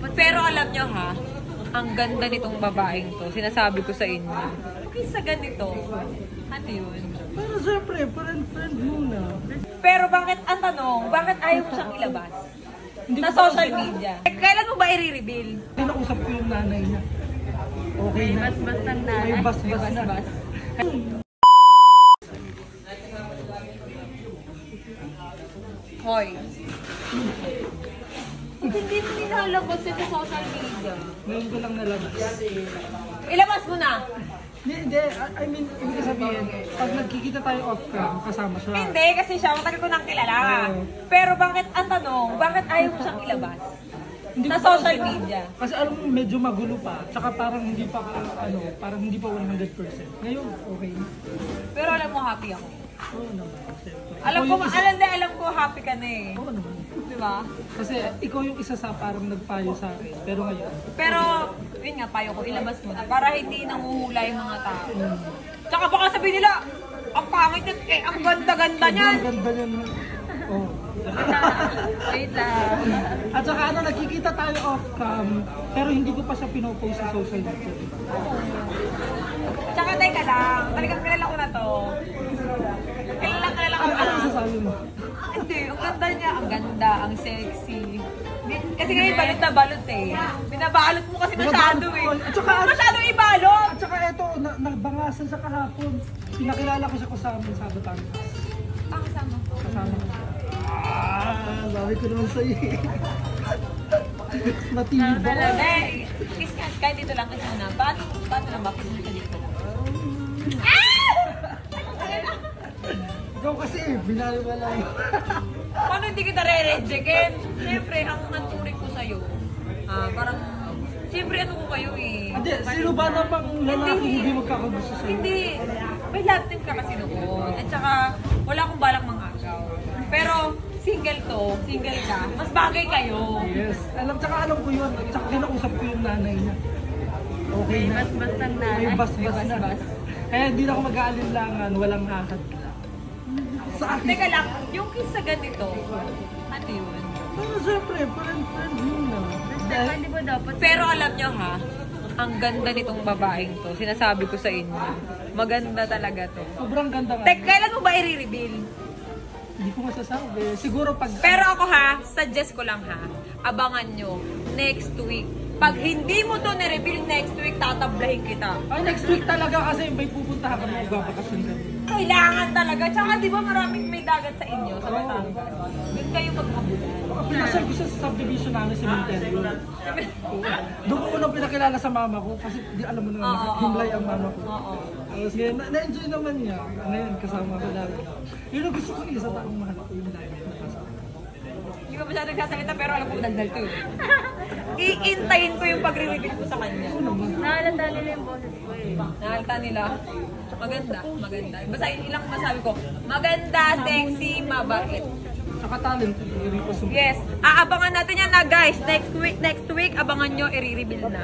dapat. Pero alam nyo ha, ang ganda nitong babaeng to. Sinasabi ko sa inyo. Okay, sa ganito. Ano yun? Pero siyempre, friend muna. Pero bakit, ang tanong, bakit ayaw mo siyang ilabas? Hindi Sa ko pa social kasi- media. Kailan mo ba i-reveal? Kinausap ko yung nanay niya. Okay na. Bas-bas ng nanay. May bas-bas na. Bas-bas. Hoy. Hindi mo nilalabas sa social media. Ngayon ko lang nalabas. Ilabas mo na. Hindi. I mean, ibig sabihin, pag nagkikita tayo off-cam, kasama siya. Hindi, kasi siya, matagal ko nang kilala. Oo. Pero bakit, ang tanong, bakit ayaw mo siyang ilabas? Hindi Sa ko pa social kasi- media. Kasi alam mo, medyo magulo pa. Tsaka parang hindi pa, parang hindi pa 100%. Ngayon, okay na. Pero alam mo, happy ako. Oo naman, siyempre. Alam Ikaw ko, yung isa- alam ko happy ka na eh. Oo naman. Di ba? Kasi ikaw yung isa sa parang nagpayo sa akin. Pero ngayon, Pero, yun nga, payo ko, ilabas mo na para hindi nanguhula yung mga tao. Tsaka baka sabihin nila, ang pangit yan, eh, ang ganda-ganda niyan. ang ganda niyan. Oh. Wait lang. At saka nagkikita tayo off-cam, pero hindi ko pa siya pinopost sa social media. Tsaka teka lang, talagang kilala ko na to. Kilala ko Ano na. masasabi mo? Hindi, ang ganda niya, ang ganda, ang sexy. Kasi ngayon balot na balot eh. Binabalot mo kasi masyado eh. At saka, Masyado ibalot! at saka eto, nagbangasan sa kahapon. Pinakilala ko siya ko sa amin sa Batangas. Kasama. Kasama ko. Sabi ko naman sa'yo eh. Matibay. Eh, kiss ka, kahit dito lang kasi muna. Paano lang ba? Kiss ka dito. Ikaw kasi, binaliwala mo. Paano hindi kita re-rejectin? Siyempre, ang naturing ko sa'yo, parang, siyempre ano ko kayo eh. Hindi, sino ba namang lalaki hindi magkakagusto sa'yo? Hindi. May love team ka kasi noon. At saka, wala akong balak mangagaw. Pero, single ka, mas bagay kayo. Yes. Alam ko yun. At saka kinausap ko yung nanay niya. Okay na. Bas-bas ng nanay. May bas-bas na. Kaya hindi na ako mag-aalinlangan, walang ahad. Sa akin. Teka lang, yung kiss sa ganito, ano yun? Pero siyempre, friend muna. Hindi ba dapat? Pero alam nyo ha, ang ganda nitong babaeng to. Sinasabi ko sa inyo. Maganda talaga to. Sobrang ganda nga. Kailan mo ba i-reveal? Hindi ko masasabi. Siguro pag... Pero ako ha, suggest ko lang ha, abangan nyo, next week. Pag hindi mo to ni-reveal next week, tatablahin kita. Ay, next week talaga kasi may pupuntahan kami, magbabakasyon kami. Kailangan talaga. Tsaka di ba maraming may dagat sa inyo, sa Batangas? Doon kayo maghabulan. Pinasal ko siya sa subdivision namin si Minterio. Doon ko unang pinakilala sa mama ko kasi di alam mo na himlay ang mama ko. Oo. Tapos ngayon, na-enjoy naman niya. Ngayon, kasama ko lagi. Yun ang gusto ko isa taong mahal ko yung lagi. Hindi ko masyadong nagsasalita pero alam ko daldal to eh. Iintayin ko yung pagre-reveal ko sa kanya. Nahalata nila yung boses ko eh. Nahalata nila. Maganda. Basta ilang masabi ko, maganda, sexy, mabait. Saka talent, i-repost mo. Yes. Aabangan natin yan na guys. Next week, abangan nyo, i-reveal na.